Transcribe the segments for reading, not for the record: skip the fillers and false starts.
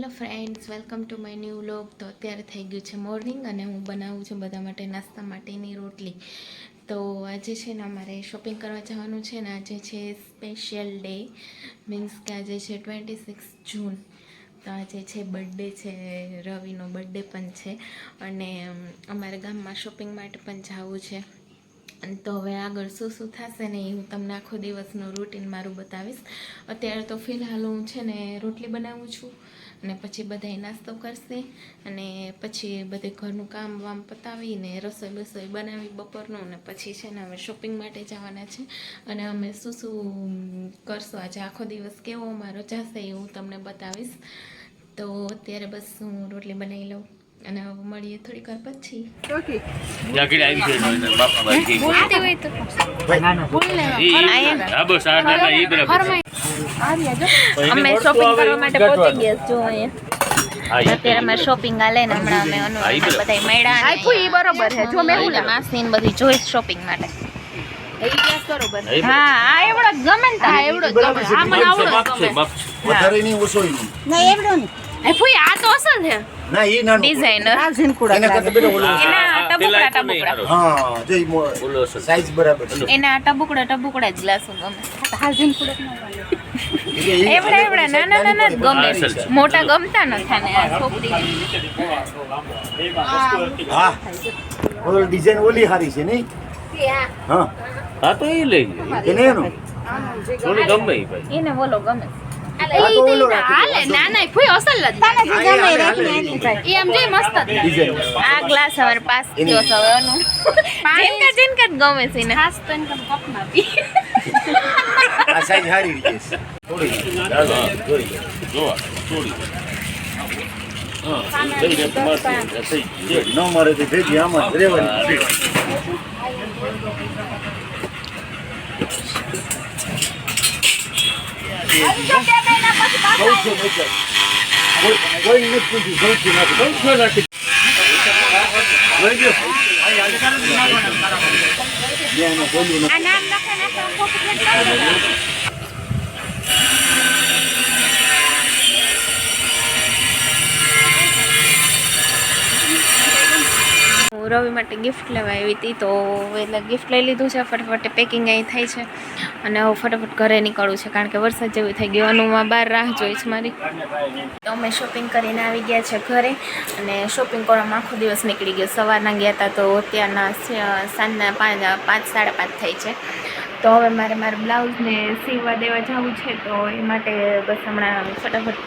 Hello friends, welcome to my new vlog. તો અત્યારે થઈ ગયું છે મોર્નિંગ અને હું બનાવું છું બધા માટે નાસ્તા માટેની રોટલી. તો આજે છે ને અમારે શોપિંગ કરવા જવાનું છે ને આજે છે સ્પેશિયલ ડે, મીન્સ કે આજે છે 26 જૂન. તો આજે છે બર્થડે છે, રવિનો બર્થડે પણ છે અને અમારા ગામમાં શોપિંગ માટે પણ જવું છે. તો હવે આગળ શું શું થશે ને એ હું તમને આખો દિવસનું રૂટીન મારું બતાવીશ. અત્યારે તો ફિલહાલ હું છે ને રોટલી બનાવું છું અને પછી બધાય નાસ્તો કરશે અને પછી બધે ઘરનું કામ વામ પતાવીને રસોઈ બનાવી બપોરનું ને પછી છે ને અમે શોપિંગ માટે જવાના છે અને અમે શું શું કરશું આજે આખો દિવસ કેવો અમારો જશે એ હું તમને બતાવીશ. તો અત્યારે બસ હું રોટલી બનાવી લઉં અને મળીએ થોડીક વાર પછી. અમે શોપિંગ કરવા માટે પહોંચી ગયા જો અહીંયા. અત્યારે અમે શોપિંગ આલે ને હમણાં અમે બધા મેળા બરોબર છે જો મેં માસી ને બધી જોઈશ શોપિંગ માટે. હા આ એવડો ગમે ને તા એવડો ગમે. આ મને આવડો ગમે. વધારે નહીં ઓછો નહીં. ના એવડો નહીં. એ ફૂઈ આ તો અસલ છે. ના ઈ નાનો ડિઝાઇનર એના કરતા બેટો ઓલો એના ટબુકડા હા જે ઓલો સાઈઝ બરાબર છે. એના ટબુકડા જ ગ્લાસો ગમે. હાલ ઝીનકુડા એવડા નાના ગમે. મોટા ગમતા નથી ને આ છોકરી. હા ઓલો ડિઝાઇન ઓલી હારી છે નહીં. હા હા તો એ લઈ એને એનો થોડી ગમે ભાઈ એને બોલો ગમે. આ ગ્લાસ અમારે પાસ થયો છે હવે એનું જીનકા ગમે છે ને ખાસ તો એને કપમાં પી. આ સાઈઝ હારી રીતે છે થોડી થોડી જોવા થોડી ન મારે તો ભેગી આમાં જ રહેવાની. હું રવિ માટે ગિફ્ટ લેવા આવી હતી તો એટલે ગિફ્ટ લઈ લીધું છે. ફટાફટ પેકિંગ અહીં થાય છે અને હવે ફટાફટ ઘરે નીકળવું છે કારણ કે વરસાદ જેવું થઈ ગયું. અનુમાં બહાર રાહ જોઈ છે મારી. તો અમે શોપિંગ કરીને આવી ગયા છે ઘરે અને શોપિંગ કરવામાં આખો દિવસ નીકળી ગયો. સવારના ગયા હતા તો અત્યારના સાંજના 5:30 થઈ છે. તો હવે મારે બ્લાઉઝને સીવવા દેવા જવું છે તો એ માટે બસ હમણાં ફટાફટ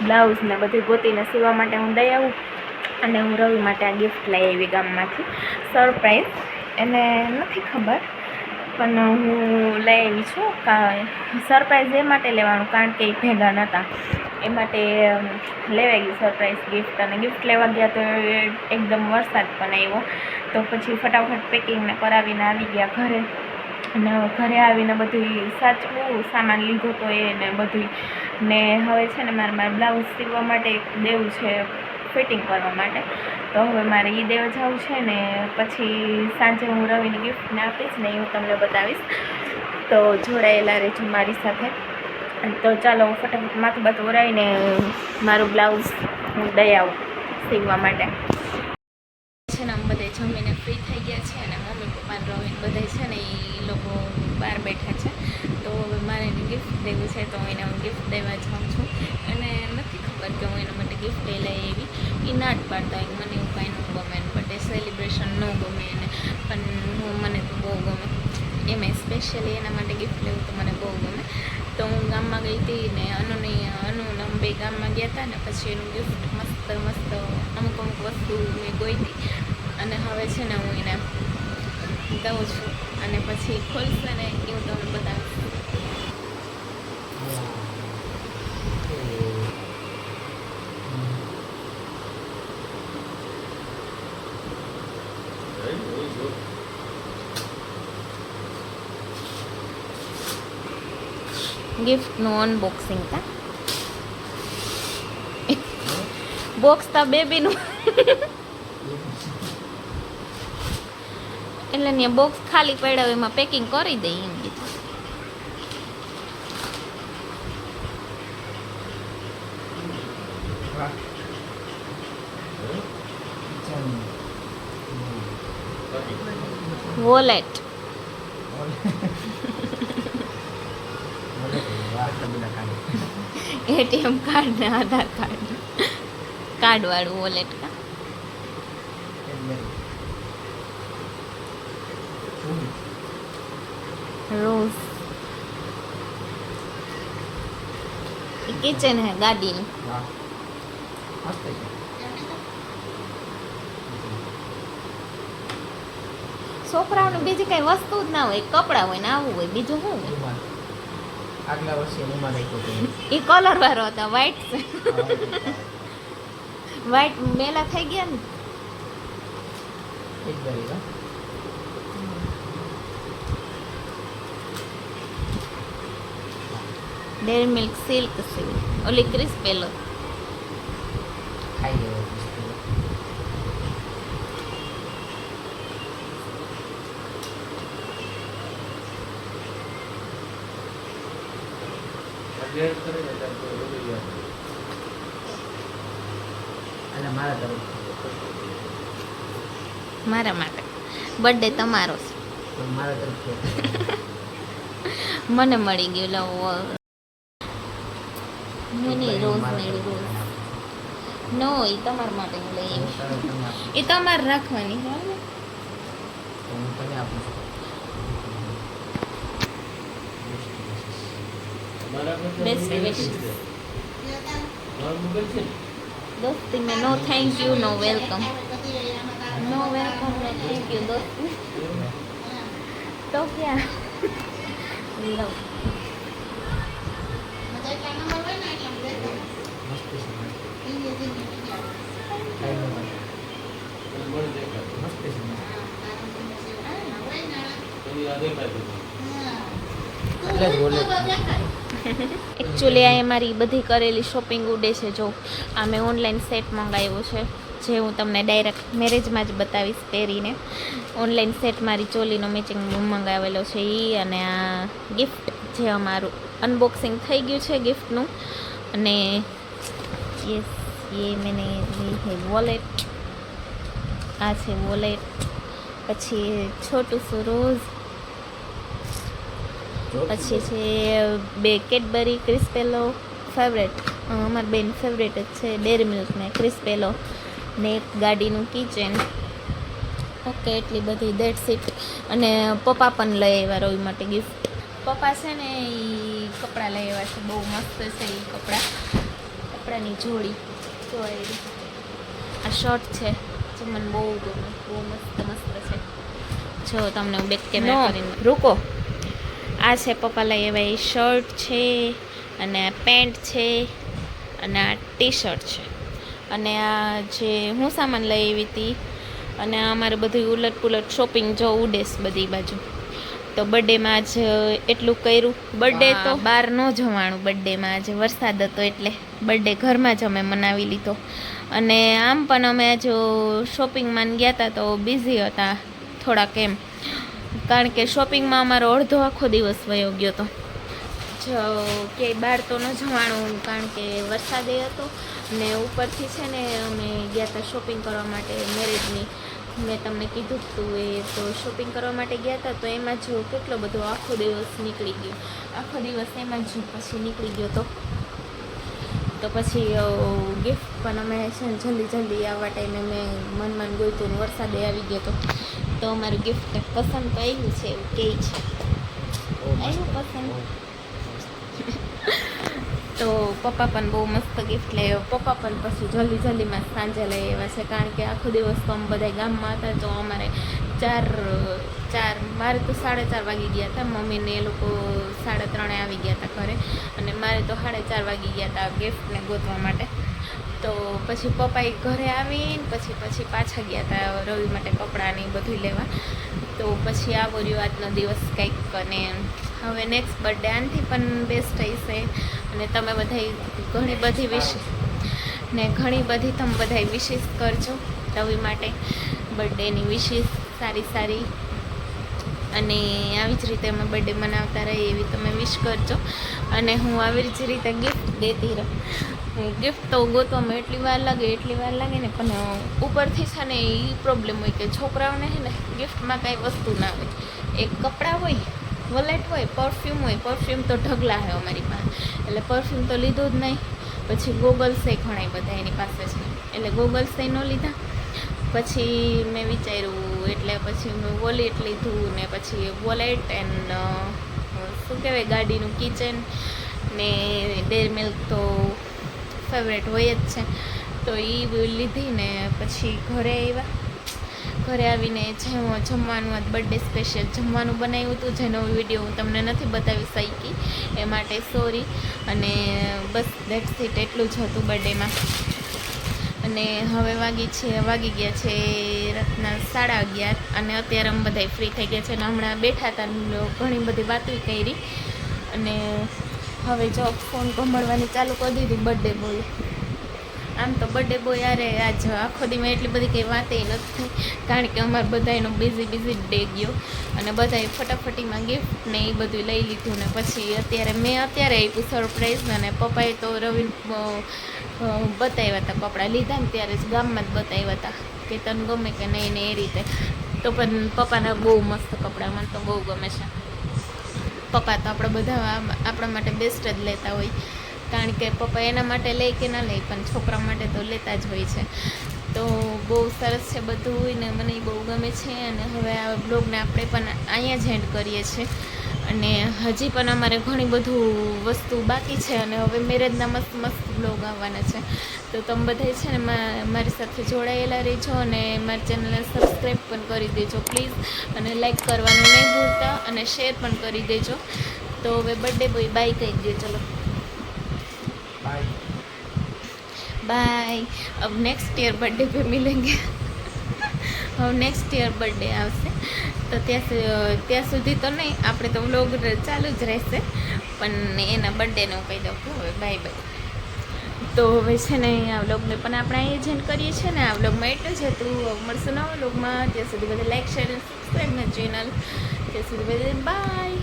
બ્લાઉઝને બધું ગોતીને સીવવા માટે હું દઈ આવું અને હું રવિ માટે આ ગિફ્ટ લઈ આવી ગામમાંથી સરપ્રાઈઝ. એને નથી ખબર પણ હું લઈ આવી છું. સરપ્રાઈઝ એ માટે લેવાનું કારણ કે એ ભેગા નહોતા એ માટે લેવાઈ ગયું સરપ્રાઈઝ ગિફ્ટ. અને ગિફ્ટ લેવા ગયા તો એકદમ વરસાદ પણ આવ્યો તો પછી ફટાફટ પેકિંગને કરાવીને આવી ગયા ઘરે. અને ઘરે આવીને બધું સાચવું સામાન લીધો તો એને બધું ને હવે છે ને મારે બ્લાઉઝ સીવવા માટે દેવું છે ફિટિંગ કરવા માટે. તો હવે મારે એ દેવા જવું છે ને પછી સાંજે હું રવિની ગિફ્ટને આપીશ ને એ હું તમને બતાવીશ. તો જોડાયેલા રહેજો મારી સાથે. તો ચાલો હું ફટાફટ માથું બાથું ઓરાવીને મારું બ્લાઉઝ હું દઈ આવું સીવવા માટે. છે ને આમ બધે જમીને ફ્રી થઈ ગયા છે અને મમ્મી પપ્પાને રવિને બધા છે ને એ લોકો બહાર બેઠા છે. તો હવે મારે એને ગિફ્ટ દેવું છે તો એને હું ગિફ્ટ દેવા જાઉં છું. અને નથી ખબર કે હું એના માટે ગિફ્ટ લઈ એવી એ ના જ પાડતા હોય મને એવું કાંઈ ન ગમે એને બર્થડે સેલિબ્રેશન ન ગમે એને પણ મને તો બહુ ગમે. એમાં સ્પેશિયલી એના માટે ગિફ્ટ લેવું તો મને બહુ ગમે. તો હું ગામમાં ગઈ હતી ને અનુ બે ગામમાં ગયા હતા ને પછી એનું ગિફ્ટ મસ્ત અમુક વસ્તુ મેં ગઈ હતી અને હવે છે ને હું એને દઉં છું અને પછી ખોલશે ને એ હું તમને બતાવીશ. ગિફ્ટનું અનબોક્સિંગ તા બોક્સ તા બેબીનું એટલે ને બોક્સ ખાલી પડ્યો એમાં પેકિંગ કરી દઈ એમ કીધું. વોલેટ એટીએમ કાર્ડ ને આધાર કાર્ડ વાળું વોલેટ કા रोज किचन है गाड़ी નું છોકરાઓને બીજી કઈ વસ્તુ જ ના હોય, કપડા હોય ને આવું હોય, બીજું શું હોય? આગલા વર્ષે રૂમાલ આપ્યો હતો. એ કલર વાળો હતો, વ્હાઈટ છે. વ્હાઈટ મેલા થઈ ગયા ને. એક દરી હા. ડેરી મિલ્ક સિલ્ક છે ઓલી ક્રિસ પેલો ખાઈ ગયો હતો. અને મારા તરફથી મારા માટે બર્થડે તમારો છે. તો મારા તરફથી મને મળી ગયું લવ મને રોજ મેળી રોજ નો એ તમારા માટે હું લઈ આવી. એ તમારે રાખવાની બરાબર. હું તને આપું છું. બેસ્ટ વિશ દોસ્તી મેં no thank you no welcome no welcome no thank you દોસ્તી તો ક્યાં લવ મસ્ત છે. કાંઈ ન હોય. મસ્ત છે. એટલે જ બોલે છે. એકચ્યુઅલી આ મારી બધી કરેલી શોપિંગ ઉડે છે. જો આ મેં ઓનલાઈન સેટ મંગાવ્યો છે જે હું તમને ડાયરેક્ટ મેરેજમાં જ બતાવીશ પહેરીને. ઓનલાઈન સેટ મારી ચોલીનો મેચિંગ મંગાવેલો છે એ, અને આ ગિફ્ટ જે અમારું અનબોક્સિંગ થઈ ગયું છે ગિફ્ટનું. અને યસ ये मैंने ली है वॉलेट. આ છે વોલેટ. પછી છોટું શું રોઝ. પછી છે બે કેડબરી ક્રિસ્પેલો ફેવરેટ, અમારી બેન ફેવરેટ જ છે, ડેરી મિલ્ક ને ક્રિસ્પેલો ને એક ગાડીનું કિચન. ઓકે એટલી બધી દેટ્સ ઇટ. અને પપ્પા પણ લઈ આવ્યા રવિ માટે ગિફ્ટ. પપ્પા છે ને એ કપડાં લઈ આવ્યા છે, બહુ મસ્ત છે એ કપડાની જોડી. જો આ શર્ટ છે જે મને બહુ ગમે, બહુ મસ્ત મસ્ત છે. જો તમને હું બેક કેમેરા કરીને રૂકો. આ છે પપ્પા લઈ આવ્યા એ શર્ટ છે, અને આ પેન્ટ છે, અને આ ટી શર્ટ છે, અને આ જે હું સામાન લઈ આવી હતી. અને આ અમારે બધું ઉલટ પુલટ શોપિંગ જો ઉડેસ બધી બાજુ. તો બર્થડેમાં જ એટલું કર્યું. બર્થડે તો બહાર ન જવાનું, બર્થડેમાં આજે વરસાદ હતો એટલે બર્થડે ઘરમાં જ અમે મનાવી લીધો. અને આમ પણ અમે જો શોપિંગમાં ગયા હતા તો બિઝી હતા થોડાક એમ, કારણ કે શોપિંગમાં અમારો અડધો આખો દિવસ વયો ગયો હતો. જો ક્યાંય બહાર તો ન જવાનું કારણ કે વરસાદ એ હતો. ને ઉપરથી છે ને અમે ગયા હતા શોપિંગ કરવા માટે મેરેજની, મેં તમને કીધું હતું એ. તો શોપિંગ કરવા માટે ગયા હતા તો એમાં જો કેટલો બધો આખો દિવસ નીકળી ગયો. આખો દિવસ એમાં જ પછી નીકળી ગયો તો પછી ગિફ્ટ પણ અમે છે ને જલ્દી આવવા ટાઈમે મેં મનમાં ગોઈતું ને વરસાદે આવી ગયો તો અમારું ગિફ્ટ પસંદ તો આવ્યું છે એવું કહે છે. આવ્યું પસંદ. તો પપ્પા પણ બહુ મસ્ત ગિફ્ટ લઈ આવ્યો. પપ્પા પણ પછી જલ્દીમાં સાંજે લઈ આવ્યા છે, કારણ કે આખો દિવસ તો અમે બધા ગામમાં હતા. તો અમારે મારે તો 4:30 વાગી ગયા હતા. મમ્મીને એ લોકો 3:30 આવી ગયા હતા ઘરે, અને મારે તો 4:30 વાગી ગયા હતા ગિફ્ટને ગોતવા માટે. તો પછી પપ્પાએ ઘરે આવીને પછી પાછા ગયા હતા રવિ માટે કપડાં ને બધું લેવા. તો પછી આવો રહ્યો આજનો દિવસ કંઈક. અને હવે નેક્સ્ટ બર્થડે આનથી પણ બેસ્ટ હશે. અને તમે બધા ઘણી બધી તમે બધા વિશિસ કરજો રવિ માટે, બર્થડેની વિશિસ સારી. અને આવી જ રીતે અમે બર્થડે મનાવતા રહીએ એવી તમે વિશ કરજો, અને હું આવી જ રીતે ગિફ્ટ દેતી રહું. ગિફ્ટ તો ગોતવામાં એટલી વાર લાગે ને, પણ ઉપરથી છે ને એ પ્રોબ્લેમ હોય કે છોકરાઓને છે ને ગિફ્ટમાં કાંઈ વસ્તુ ના હોય. એક કપડાં હોય, વોલેટ હોય, પરફ્યુમ તો ઢગલા છે અમારી પાસે, એટલે પરફ્યુમ તો લીધું જ નહીં. પછી ગોગલ્સ એ ઘણા બધા એની પાસે છે, એટલે ગોગલ્સ એ ન લીધા. પછી મેં વિચાર્યું, એટલે પછી મેં વોલેટ લીધું, ને પછી વોલેટ એન્ડ શું કહેવાય ગાડીનું કિચન ને ડેરી મિલ્ક તો ફેવરેટ હોય જ છે, તો એ લીધી. ને પછી ઘરે આવીને જમવાનું આજ બર્થડે સ્પેશિયલ જમવાનું બનાવ્યું હતું, જેનો વિડીયો હું તમને નથી બતાવી શકી, એ માટે સોરી. અને બસ દેટ્સ ઇટ, એટલું જ હતું બર્થડેમાં. અને હવે વાગી ગયા છે રાતના 11:30, અને અત્યારે અમે બધા ફ્રી થઈ ગયા છે. અને હમણાં બેઠા હતા, ઘણી બધી વાતો કરી, અને હવે જો ફોન ગમડવાની ચાલુ કરી દીધી બર્થડે બોય. આમ તો બર્થડે બોય યારે આજ આખો દીમાં એટલી બધી કંઈ વાતે નથી થઈ, કારણ કે અમારે બધાનો બિઝી ડે ગયો, અને બધાએ ફટાફટીમાં ગિફ્ટ ને એ બધું લઈ લીધું. ને પછી મેં અત્યારે આપ્યું સરપ્રાઈઝ, અને પપ્પાએ તો રવિ બતાવ્યા હતા કપડાં લીધા ને ત્યારે જ ગામમાં જ બતાવ્યા હતા કે તને ગમે કે નહીં ને એ રીતે. તો પણ પપ્પાના બહુ મસ્ત કપડાં મને તો બહુ ગમે છે. પપ્પા તો આપણે બધા આપણા માટે બેસ્ટ જ લેતા હોય, કારણ કે પપ્પા એના માટે લે કે ના લે, પણ છોકરા માટે તો લેતા જ હોય છે. તો બહુ સરસ છે બધું હોય ને, મને બહુ ગમે છે. અને હવે આ બ્લોગને આપણે પણ અહીંયા જ એન્ડ કરીએ છીએ. અને હજી પણ અમારે ઘણી બધું વસ્તુ બાકી છે, અને હવે મેરેજના મસ્ત બ્લોગ આવવાના છે. તો તમે બધા છે ને મારી સાથે જોડાયેલા રહેજો, અને મારી ચેનલને સબસ્ક્રાઈબ પણ કરી દેજો પ્લીઝ, અને લાઈક કરવાનું નહીં ભૂલતા, અને શેર પણ કરી દેજો. તો હવે બર્થડે બોય બાય કહી દો, ચલો बाय. अब नेक्स्ट ईयर बर्थडे पे मिलेंगे. હવે નેક્સ્ટ યર બર્થડે આવશે, તો ત્યાં સુધી તો નહીં, આપણે તો વ્લોગ ચાલુ જ રહેશે, પણ એના બર્થડેને હું કહી દઉં કે હવે બાય. તો હવે છે ને આ વ્લોગને પણ આપણે અહીંયા જ એન્ડ કરીએ છીએ ને. આ વ્લોગમાં એટલું જ હતું. મળશું નવા વ્લોગમાં, ત્યાં સુધી બધા લાઈક, શેર અને સબસ્ક્રાઈબ મારી ચેનલ. ત્યાં સુધી બધા બાય.